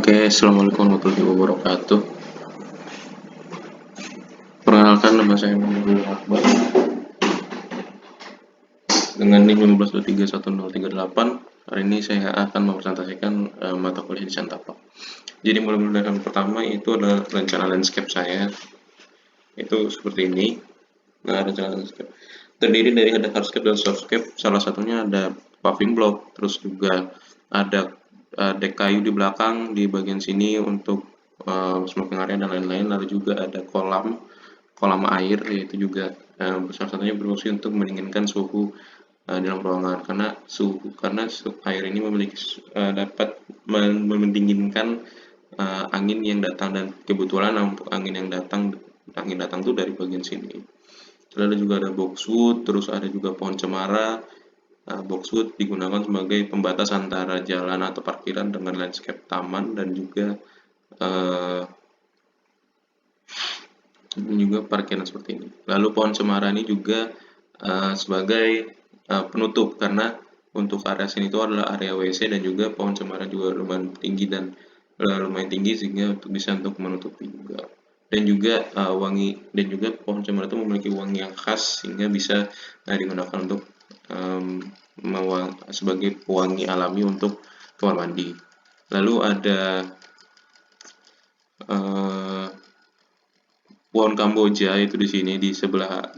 Oke, Assalamualaikum warahmatullahi wabarakatuh. Perkenalkan, nama saya Muhammad Akbar dengan NIM 15231038. Hari ini saya akan mempresentasikan mata kuliah di Tapak. Jadi modul yang pertama itu adalah rencana landscape saya. Itu seperti ini. Nah, rencana landscape terdiri dari ada hardscape dan softscape. Salah satunya ada paving block, terus juga ada dek kayu di belakang di bagian sini untuk smoking area dan lain-lain. Lalu juga ada kolam air, yaitu juga salah satunya berfungsi untuk mendinginkan suhu dalam ruangan, karena air ini dapat mendinginkan angin yang datang, dan kebetulan untuk angin datang tuh dari bagian sini. Lalu juga ada boxwood, terus ada juga pohon cemara. Boxwood digunakan sebagai pembatas antara jalan atau parkiran dengan landscape taman, dan juga parkiran seperti ini. Lalu pohon cemara ini juga sebagai penutup, karena untuk area sini itu adalah area WC, dan juga pohon cemara juga lumayan tinggi sehingga bisa untuk menutupi juga. Dan juga pohon cemara itu memiliki wangi yang khas sehingga bisa digunakan untuk sebagai pewangi alami untuk kamar mandi. Lalu ada pohon Kamboja itu di sini di sebelah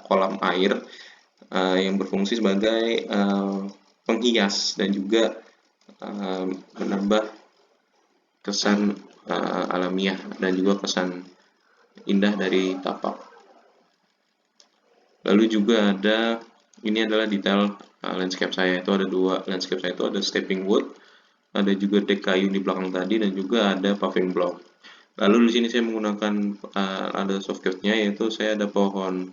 kolam air yang berfungsi sebagai penghias dan juga menambah kesan alamiah dan juga kesan indah dari Tapak. Lalu juga ini adalah detail landscape saya. Itu ada dua landscape saya, itu ada stepping wood, ada juga dek kayu di belakang tadi, dan juga ada paving block. Lalu di sini saya menggunakan ada softcode-nya, yaitu saya ada pohon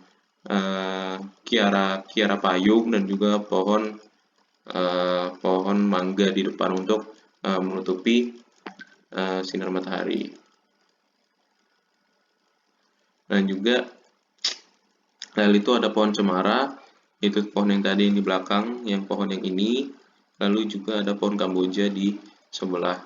kiara payung dan juga pohon mangga di depan untuk menutupi sinar matahari. Dan juga lalu itu ada pohon cemara, itu pohon yang tadi di belakang, yang pohon yang ini. Lalu juga ada pohon Kamboja di sebelah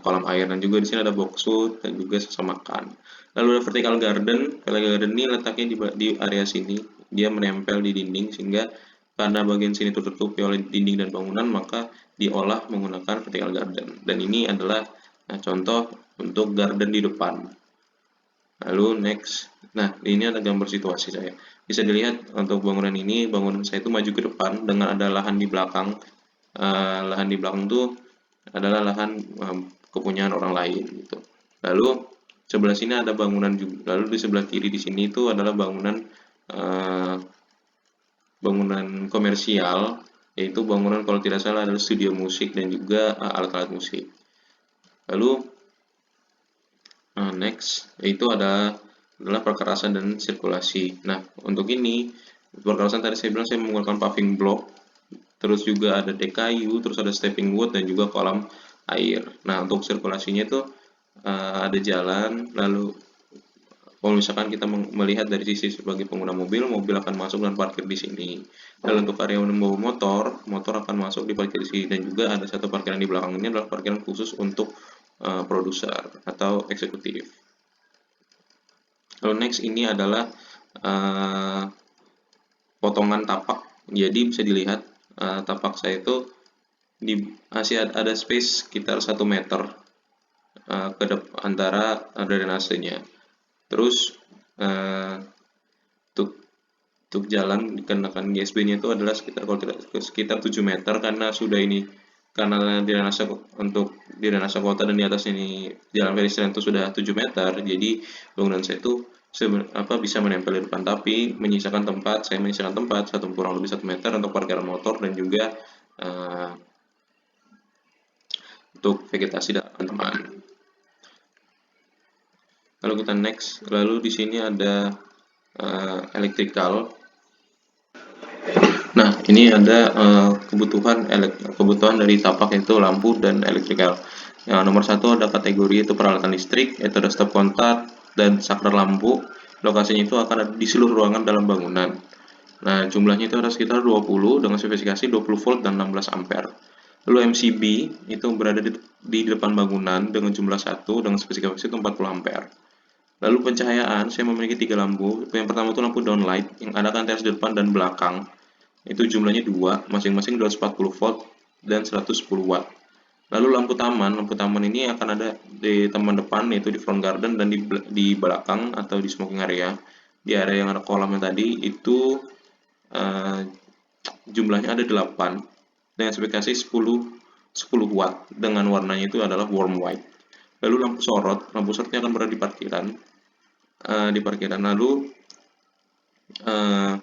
kolam air, dan juga di sini ada boxwood dan juga sesamakan. Lalu ada vertical garden. Vertical garden ini letaknya di area sini, dia menempel di dinding, sehingga karena bagian sini tertutupi oleh dinding dan bangunan, maka diolah menggunakan vertical garden. Dan ini adalah contoh untuk garden di depan. Lalu next, nah ini ada gambar situasi saya. Bisa dilihat untuk bangunan saya itu maju ke depan dengan ada lahan di belakang. Lahan di belakang itu adalah lahan kepunyaan orang lain gitu. Lalu sebelah sini ada bangunan juga. Lalu di sebelah kiri di sini itu adalah bangunan komersial, yaitu bangunan kalau tidak salah adalah studio musik dan juga alat-alat musik. Lalu next, yaitu adalah perkerasan dan sirkulasi. Nah, untuk ini perkerasan tadi saya bilang saya menggunakan paving block, terus juga ada dek kayu, terus ada stepping wood dan juga kolam air. Nah, untuk sirkulasinya itu ada jalan. Lalu kalau misalkan kita melihat dari sisi sebagai pengguna mobil akan masuk dan parkir di sini. Dan untuk area yang membawa motor akan masuk di parkir di sini. Dan juga ada satu parkiran di belakang ini adalah parkiran khusus untuk produser atau eksekutif. Lalu next, ini adalah potongan tapak. Jadi bisa dilihat tapak saya itu masih ada space sekitar 1 meter antara drainasenya. Terus untuk jalan dikenakan GSB-nya itu adalah sekitar 7 meter, karena drainase kota dan di atas ini jalan pedestrian itu sudah 7 meter. Jadi bangunan saya itu bisa menempel di depan, tapi saya menyisakan tempat kurang lebih 1 meter untuk parkiran motor dan juga untuk vegetasi dan teman-teman. Lalu kita next. Lalu di sini ada electrical. Nah, ini ada kebutuhan dari tapak, yaitu lampu dan electrical. Yang nomor 1 ada kategori itu peralatan listrik, yaitu ada stop kontak dan saklar lampu. Lokasinya itu akan ada di seluruh ruangan dalam bangunan. Nah, jumlahnya itu ada sekitar 20 dengan spesifikasi 20 volt dan 16 ampere. Lalu MCB itu berada di depan bangunan dengan jumlah 1 dengan spesifikasi itu 40 ampere. Lalu pencahayaan, saya memiliki 3 lampu. Yang pertama itu lampu downlight yang ada kantor di depan dan belakang. Itu jumlahnya 2, masing-masing 240 volt dan 110 watt. Lalu lampu taman ini akan ada di taman depan yaitu di front garden dan di belakang atau di smoking area. Di area yang ada kolamnya tadi itu eh, jumlahnya ada 8 dengan spesifikasi 10 watt dengan warnanya itu adalah warm white. Lalu lampu sorotnya akan berada di parkiran. Lalu eh,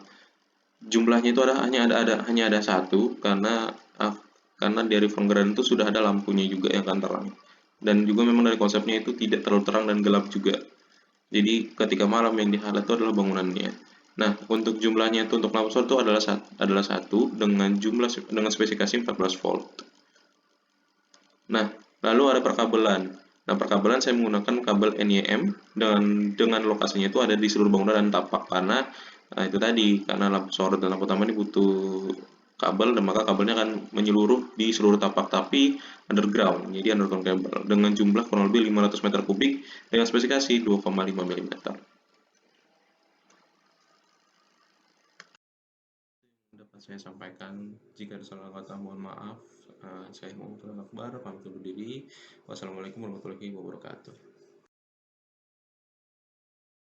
jumlahnya itu hanya ada satu karena dari front garden itu sudah ada lampunya juga yang akan terang. Dan juga memang dari konsepnya itu tidak terlalu terang dan gelap juga. Jadi ketika malam yang di-highlight itu adalah bangunannya. Nah, untuk jumlahnya itu untuk lampu sorot itu adalah satu dengan spesifikasi 14 volt. Nah, lalu ada perkabelan. Nah, perkabelan saya menggunakan kabel NYM dengan lokasinya itu ada di seluruh bangunan dan tapak karena lampu sorot dan lampu taman ini butuh kabel dan maka kabelnya akan menyeluruh di seluruh tapak tapi underground. Jadi underground kabel dengan jumlah kurang lebih 500 meter kubik dengan spesifikasi 2,5 mm. Dapat saya sampaikan. Jika ada salah kata mohon maaf. Saya Muhammad Akbar pamit undur diri. Wassalamualaikum warahmatullahi wabarakatuh.